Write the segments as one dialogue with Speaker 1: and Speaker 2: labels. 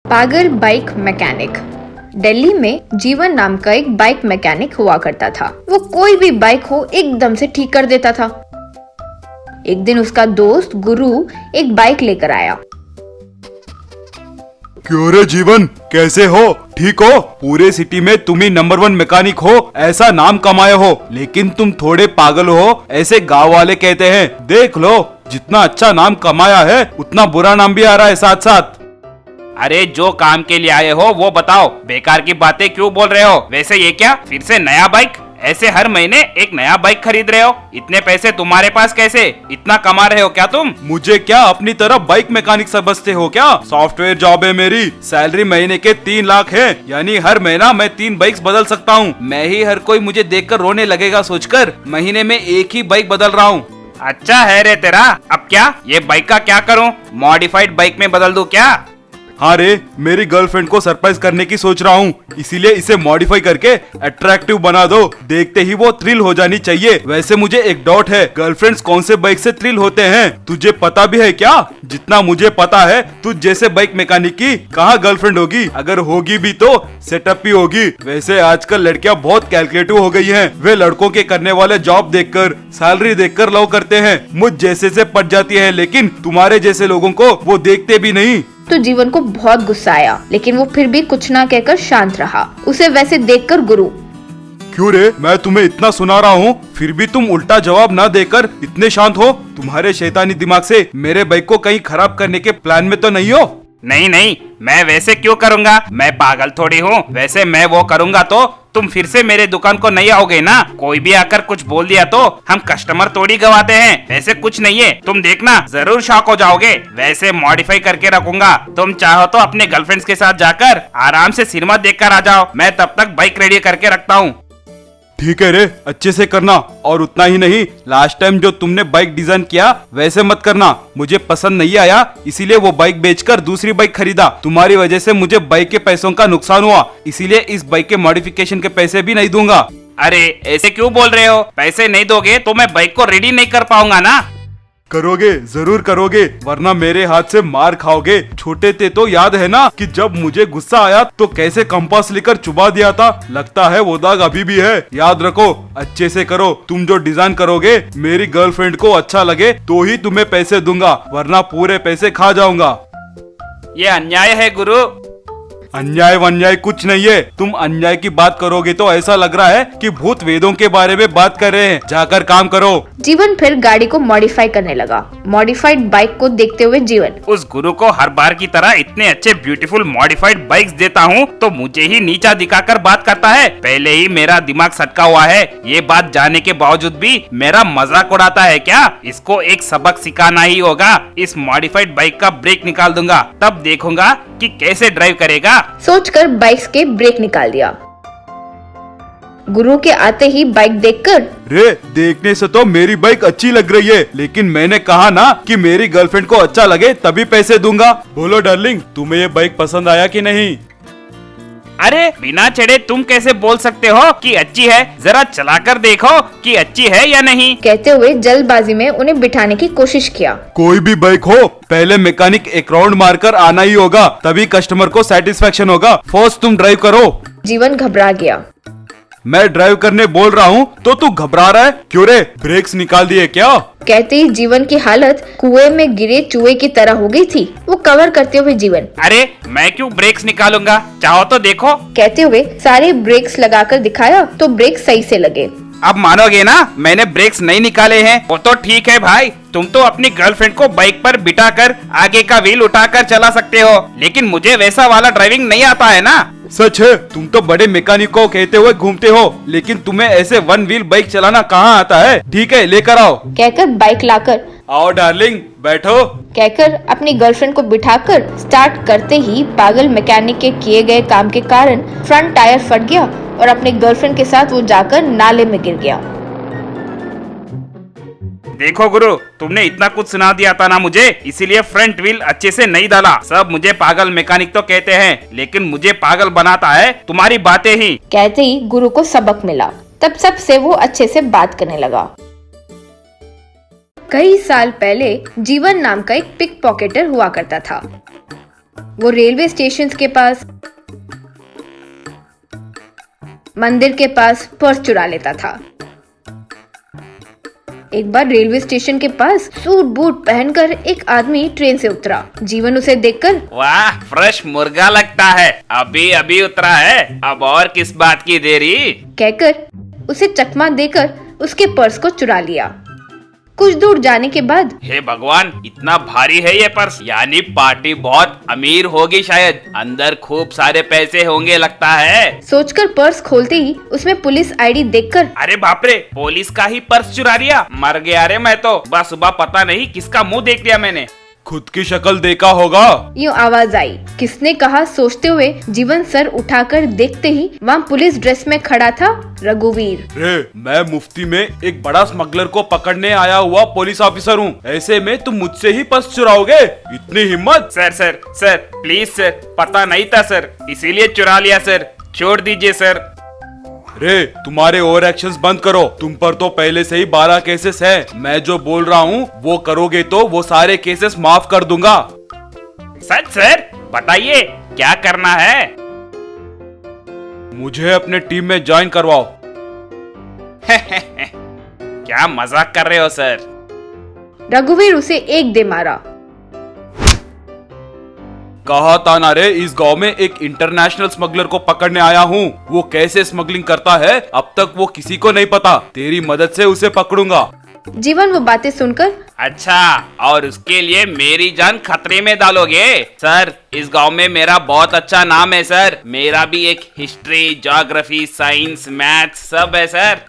Speaker 1: पागल bike mechanic. Delhi में जीवन नाम का एक बाइक मैकेनिक हुआ करता था। वो कोई भी बाइक हो एकदम से ठीक कर देता था। एक दिन उसका दोस्त गुरु एक बाइक लेकर आया।
Speaker 2: क्यों रे जीवन, कैसे हो? ठीक हो? पूरे सिटी में तुम ही नंबर 1 मैकेनिक हो, ऐसा नाम कमाए हो। लेकिन तुम थोड़े पागल हो, ऐसे गांव वाले कहते हैं। देख लो, जितना अच्छा नाम कमाया है उतना बुरा नाम भी आ रहा है साथ साथ।
Speaker 3: अरे जो काम के लिए आए हो वो बताओ, बेकार की बातें क्यों बोल रहे हो? वैसे ये क्या फिर से नया बाइक? ऐसे हर महीने एक नया बाइक खरीद रहे हो? इतने पैसे तुम्हारे पास कैसे? इतना कमा रहे हो क्या तुम?
Speaker 2: मुझे क्या अपनी तरफ बाइक मैकेनिक समझते हो क्या? सॉफ्टवेयर जॉब है मेरी। सैलरी महीने के 3 लाख है, यानी हर महीना मैं 3 बाइक्स बदल सकता हूँ। मैं ही हर कोई मुझे देखकर रोने लगेगा सोचकर महीने में एक ही बाइक बदल रहा हूँ।
Speaker 3: अच्छा है रे तेरा। अब क्या ये बाइक का क्या करूँ? मॉडिफाइड बाइक में बदल दूं क्या?
Speaker 2: हाँ रे, मेरी गर्लफ्रेंड को सरप्राइज करने की सोच रहा हूँ, इसीलिए इसे मॉडिफाई करके अट्रैक्टिव बना दो। देखते ही वो थ्रिल हो जानी चाहिए। वैसे मुझे एक डाउट है, गर्लफ्रेंड्स कौन से बाइक से थ्रिल होते हैं? तुझे पता भी है क्या? जितना मुझे पता है, तुझ जैसे बाइक मैकेनिक की कहाँ गर्लफ्रेंड होगी? अगर होगी भी तो सेटअप ही होगी। वैसे आजकल लड़कियाँ बहुत कैलकुलेटिव हो गई है। वे लड़कों के करने वाले जॉब देखकर, सैलरी देखकर लव करते हैं। मुझ जैसे से पट जाती है, लेकिन तुम्हारे जैसे लोगों को वो देखते भी नहीं।
Speaker 1: तो जीवन को बहुत गुस्सा आया, लेकिन वो फिर भी कुछ ना कहकर शांत रहा। उसे वैसे देखकर गुरु,
Speaker 2: क्यों रे, मैं तुम्हें इतना सुना रहा हूँ, फिर भी तुम उल्टा जवाब ना देकर इतने शांत हो? तुम्हारे शैतानी दिमाग से मेरे बाइक को कहीं खराब करने के प्लान में तो नहीं हो?
Speaker 3: नहीं नहीं, मैं वैसे क्यों करूँगा? मैं पागल थोड़ी हूँ। वैसे मैं वो करूँगा तो तुम फिर से मेरे दुकान को नहीं आओगे ना। कोई भी आकर कुछ बोल दिया तो हम कस्टमर थोड़ी गवाते हैं। वैसे कुछ नहीं है, तुम देखना जरूर शॉक हो जाओगे। वैसे मॉडिफाई करके रखूंगा। तुम चाहो तो अपने गर्लफ्रेंड्स के साथ जाकर आराम से सिनेमा देखकर आ जाओ। मैं तब तक बाइक रेडी करके रखता हूँ।
Speaker 2: ठीक है रे, अच्छे से करना। और उतना ही नहीं, लास्ट टाइम जो तुमने बाइक डिजाइन किया वैसे मत करना। मुझे पसंद नहीं आया, इसीलिए वो बाइक बेचकर दूसरी बाइक खरीदा। तुम्हारी वजह से मुझे बाइक के पैसों का नुकसान हुआ, इसीलिए इस बाइक के मॉडिफिकेशन के पैसे भी नहीं दूंगा।
Speaker 3: अरे ऐसे क्यों बोल रहे हो? पैसे नहीं दोगे तो मैं बाइक को रेडी नहीं कर पाऊंगा ना।
Speaker 2: करोगे, जरूर करोगे, वरना मेरे हाथ से मार खाओगे। छोटे थे तो याद है ना कि जब मुझे गुस्सा आया तो कैसे कंपास लेकर चुबा दिया था? लगता है वो दाग अभी भी है। याद रखो, अच्छे से करो। तुम जो डिजाइन करोगे मेरी गर्लफ्रेंड को अच्छा लगे तो ही तुम्हें पैसे दूंगा, वरना पूरे पैसे खा जाऊंगा।
Speaker 3: ये अन्याय है गुरु।
Speaker 2: अन्याय वन्याय कुछ नहीं है। तुम अन्याय की बात करोगे तो ऐसा लग रहा है कि भूत वेदों के बारे में बात कर रहे हैं। जाकर काम करो।
Speaker 1: जीवन फिर गाड़ी को मॉडिफाई करने लगा। मॉडिफाइड बाइक को देखते हुए जीवन,
Speaker 3: उस गुरु को हर बार की तरह इतने अच्छे ब्यूटीफुल मॉडिफाइड बाइक्स देता हूँ तो मुझे ही नीचा दिखाकर बात करता है। पहले ही मेरा दिमाग सटका हुआ है। ये बात जाने के बावजूद भी मेरा मजाक उड़ाता है क्या? इसको एक सबक सिखाना ही होगा। इस मॉडिफाइड बाइक का ब्रेक निकाल दूंगा, तब देखूंगा कि कैसे ड्राइव करेगा।
Speaker 1: सोचकर बाइक्स के ब्रेक निकाल दिया। गुरु के आते ही बाइक देखकर,
Speaker 2: रे, देखने से तो मेरी बाइक अच्छी लग रही है, लेकिन मैंने कहा ना कि मेरी गर्लफ्रेंड को अच्छा लगे तभी पैसे दूंगा। बोलो डार्लिंग, तुम्हें ये बाइक पसंद आया कि नहीं?
Speaker 3: अरे बिना चढ़े तुम कैसे बोल सकते हो कि अच्छी है? जरा चलाकर देखो कि अच्छी है या नहीं।
Speaker 1: कहते हुए जल्दबाजी में उन्हें बिठाने की कोशिश किया।
Speaker 2: कोई भी बाइक हो, पहले मैकेनिक एक राउंड मारकर आना ही होगा, तभी कस्टमर को सेटिस्फेक्शन होगा। फर्स्ट तुम ड्राइव करो।
Speaker 1: जीवन घबरा गया।
Speaker 2: मैं ड्राइव करने बोल रहा हूँ तो तू घबरा रहा है क्यों रे? ब्रेक्स निकाल दिए क्या?
Speaker 1: कहते ही जीवन की हालत कुएं में गिरे चूहे की तरह हो गई थी। वो कवर करते हुए जीवन,
Speaker 3: अरे मैं क्यों ब्रेक्स निकालूंगा? चाहो तो देखो।
Speaker 1: कहते हुए सारे ब्रेक्स लगाकर दिखाया तो ब्रेक सही से लगे।
Speaker 3: अब मानोगे ना, मैंने ब्रेक्स नहीं निकाले हैं। वो तो ठीक है भाई, तुम तो अपनी गर्लफ्रेंड को बाइक पर बिठाकर आगे का व्हील उठाकर चला सकते हो, लेकिन मुझे वैसा वाला ड्राइविंग नहीं आता है ना।
Speaker 2: सच है, तुम तो बड़े मैकेनिक को कहते हुए घूमते हो, लेकिन तुम्हें ऐसे 1 व्हील बाइक चलाना कहाँ आता है? ठीक है, लेकर आओ।
Speaker 1: कहकर बाइक लाकर,
Speaker 2: आओ डार्लिंग, बैठो।
Speaker 1: कहकर अपनी गर्लफ्रेंड को बिठाकर स्टार्ट करते ही पागल मैकेनिक के किए गए काम के कारण फ्रंट टायर फट गया और अपनी गर्लफ्रेंड के साथ वो जाकर नाले में गिर गया।
Speaker 3: देखो गुरु, तुमने इतना कुछ सुना दिया था ना मुझे, इसीलिए फ्रंट व्हील अच्छे से नहीं डाला। सब मुझे पागल मैकेनिक तो कहते हैं, लेकिन मुझे पागल बनाता है तुम्हारी बातें ही।
Speaker 1: कहते ही गुरु को सबक मिला। तब सबसे वो अच्छे से बात करने लगा। कई साल पहले जीवन नाम का एक पिक पॉकेटर हुआ करता था। वो रेलवे स्टेशन के पास, मंदिर के पास पर्स चुरा लेता था। एक बार रेलवे स्टेशन के पास सूट बूट पहनकर एक आदमी ट्रेन से उतरा। जीवन उसे देखकर,
Speaker 3: वाह, फ्रेश मुर्गा लगता है, अभी अभी उतरा है, अब और किस बात की देरी,
Speaker 1: कहकर उसे चकमा देकर उसके पर्स को चुरा लिया। कुछ दूर जाने के बाद,
Speaker 3: हे भगवान, इतना भारी है ये पर्स, यानी पार्टी बहुत अमीर होगी शायद, अंदर खूब सारे पैसे होंगे लगता है,
Speaker 1: सोचकर पर्स खोलते ही उसमें पुलिस आईडी देखकर,
Speaker 3: अरे बाप रे, पुलिस का ही पर्स चुरा लिया, मर गया रे मैं तो, बस सुबह पता नहीं किसका मुंह देख लिया मैंने।
Speaker 2: खुद की शक्ल देखा होगा।
Speaker 1: यूं आवाज आई। किसने कहा, सोचते हुए जीवन सर उठाकर देखते ही वहाँ पुलिस ड्रेस में खड़ा था रघुवीर।
Speaker 2: रे, मैं मुफ्ती में एक बड़ा स्मगलर को पकड़ने आया हुआ पुलिस ऑफिसर हूँ, ऐसे में तुम मुझसे ही पर्स चुराओगे? इतनी हिम्मत?
Speaker 3: सर प्लीज सर, पता नहीं था सर, इसीलिए चुरा लिया सर, छोड़ दीजिए सर।
Speaker 2: रे, तुम्हारे ओवर एक्शंस बंद करो, तुम पर तो पहले से ही 12 केसेस हैं। मैं जो बोल रहा हूँ वो करोगे तो वो सारे केसेस माफ कर दूंगा।
Speaker 3: सच सर, बताइए क्या करना है?
Speaker 2: मुझे अपने टीम में ज्वाइन करवाओ।
Speaker 3: क्या मजाक कर रहे हो सर?
Speaker 1: रघुवीर उसे एक दे मारा।
Speaker 2: कहा था ना रे, इस गांव में एक इंटरनेशनल स्मगलर को पकड़ने आया हूँ। वो कैसे स्मगलिंग करता है अब तक वो किसी को नहीं पता। तेरी मदद से उसे पकड़ूंगा।
Speaker 1: जीवन वो बातें सुनकर,
Speaker 3: अच्छा, और उसके लिए मेरी जान खतरे में डालोगे? सर, इस गांव में मेरा बहुत अच्छा नाम है सर, मेरा भी एक हिस्ट्री, ज्योग्राफी, साइंस, मैथ्स सब है सर।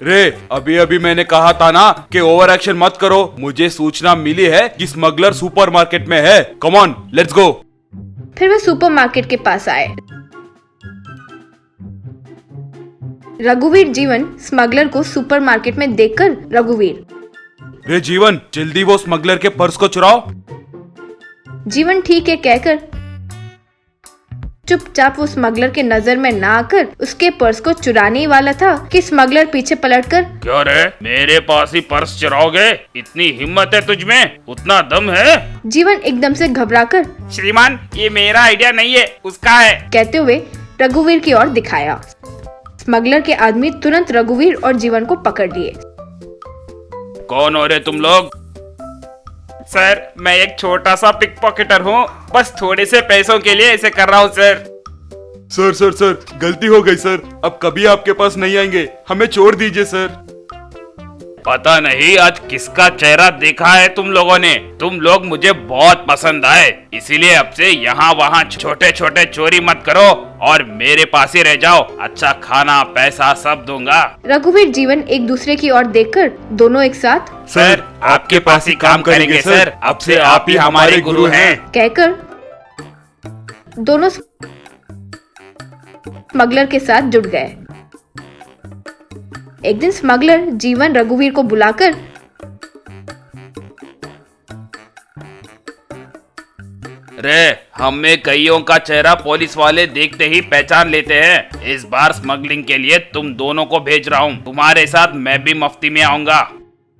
Speaker 2: रे, अभी अभी मैंने कहा था ना कि ओवर एक्शन मत करो। मुझे सूचना मिली है कि स्मगलर सुपरमार्केट में है। Come on, let's go.
Speaker 1: फिर वे सुपरमार्केट के पास आए। रघुवीर जीवन स्मगलर को सुपरमार्केट में देखकर, रघुवीर,
Speaker 2: रे जीवन, जल्दी वो स्मगलर के पर्स को चुराओ।
Speaker 1: जीवन ठीक है कहकर चुपचाप वो स्मगलर के नजर में ना आकर उसके पर्स को चुराने ही वाला था कि स्मगलर पीछे पलटकर,
Speaker 3: क्यों रे, मेरे पास ही पर्स चुराओगे? इतनी हिम्मत है तुझ में, उतना दम है?
Speaker 1: जीवन एकदम से घबराकर,
Speaker 3: श्रीमान, ये मेरा आइडिया नहीं है, उसका है,
Speaker 1: कहते हुए रघुवीर की ओर दिखाया। स्मगलर के आदमी तुरंत रघुवीर और जीवन को पकड़ लिए।
Speaker 3: कौन हो रे तुम लोग? सर, मैं एक छोटा सा पिक पॉकेटर हूँ, बस थोड़े से पैसों के लिए ऐसे कर रहा हूँ सर।
Speaker 2: सर, गलती हो गई सर, अब कभी आपके पास नहीं आएंगे, हमें छोड़ दीजिए सर।
Speaker 3: पता नहीं आज किसका चेहरा देखा है तुम लोगों ने, तुम लोग मुझे बहुत पसंद आए, इसीलिए अब से यहाँ वहाँ छोटे छोटे चोरी मत करो और मेरे पास ही रह जाओ, अच्छा खाना पैसा सब दूंगा।
Speaker 1: रघुवीर जीवन एक दूसरे की ओर देखकर दोनों एक साथ,
Speaker 3: सर, आपके पास ही काम करेंगे सर, अब से आप ही हमारे गुरु हैं,
Speaker 1: कहकर दोनों स्मगलर के साथ जुट गए। एक दिन स्मगलर जीवन रघुवीर को बुलाकर,
Speaker 3: रे, हम में कईयों का चेहरा पुलिस वाले देखते ही पहचान लेते हैं, इस बार स्मगलिंग के लिए तुम दोनों को भेज रहा हूँ, तुम्हारे साथ मैं भी मफ्ती में आऊंगा।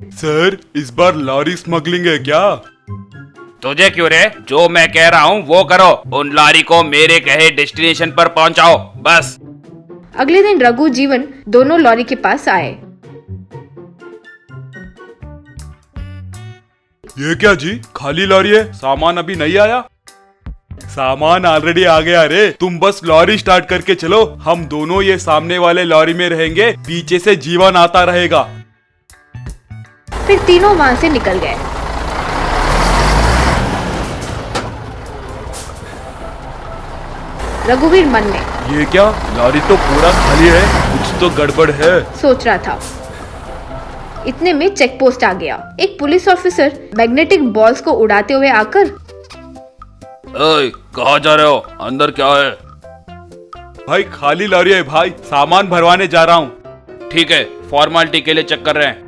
Speaker 2: सर, इस बार लॉरी स्मगलिंग है क्या?
Speaker 3: तुझे क्यों रे, जो मैं कह रहा हूँ वो करो, उन लॉरी को मेरे कहे डेस्टिनेशन पर पहुँचाओ, बस।
Speaker 1: अगले दिन रघु जीवन दोनों लॉरी के पास आए।
Speaker 2: ये क्या जी, खाली लॉरी है, सामान अभी नहीं आया? सामान ऑलरेडी आ गया रे, तुम बस लॉरी स्टार्ट करके चलो, हम दोनों ये सामने वाले लॉरी में रहेंगे, पीछे से जीवन आता रहेगा।
Speaker 1: फिर तीनों वहाँ से निकल गए। रघुवीर मन में,
Speaker 2: ये क्या, लॉरी तो पूरा खाली है, कुछ तो गड़बड़ है,
Speaker 1: सोच रहा था। इतने में चेक पोस्ट आ गया। एक पुलिस ऑफिसर मैग्नेटिक बॉल्स को उड़ाते हुए आकर,
Speaker 3: ओए, कहाँ जा रहे हो, अंदर क्या है?
Speaker 2: भाई खाली लॉरी है भाई, सामान भरवाने जा रहा हूँ।
Speaker 3: ठीक है, फॉर्मेलिटी के लिए चेक कर रहे हैं।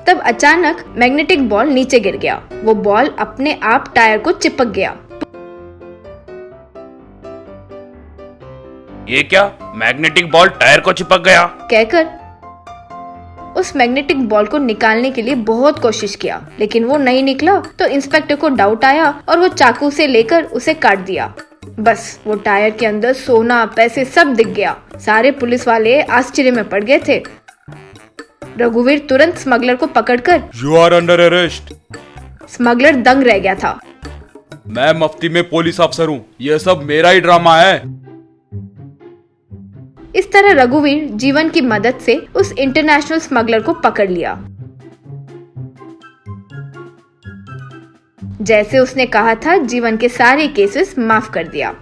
Speaker 1: तब अचानक मैग्नेटिक बॉल नीचे गिर गया। वो बॉल अपने आप टायर को चिपक गया।
Speaker 3: ये क्या, मैग्नेटिक बॉल टायर को चिपक गया?
Speaker 1: कहकर उस मैग्नेटिक बॉल को निकालने के लिए बहुत कोशिश किया, लेकिन वो नहीं निकला। तो इंस्पेक्टर को डाउट आया और वो चाकू से लेकर उसे काट दिया। बस वो टायर के अंदर सोना पैसे सब दिख गया। सारे पुलिस वाले आश्चर्य में पड़ गए थे। रघुवीर तुरंत स्मगलर को पकड़कर
Speaker 2: you are under arrest.
Speaker 1: Smuggler दंग रह गया था।
Speaker 2: मैं मफ्ती में पुलिस अफसर हूँ, यह सब मेरा ही ड्रामा है।
Speaker 1: इस तरह रघुवीर जीवन की मदद से उस इंटरनेशनल स्मगलर को पकड़ लिया। जैसे उसने कहा था, जीवन के सारे केसेस माफ कर दिया।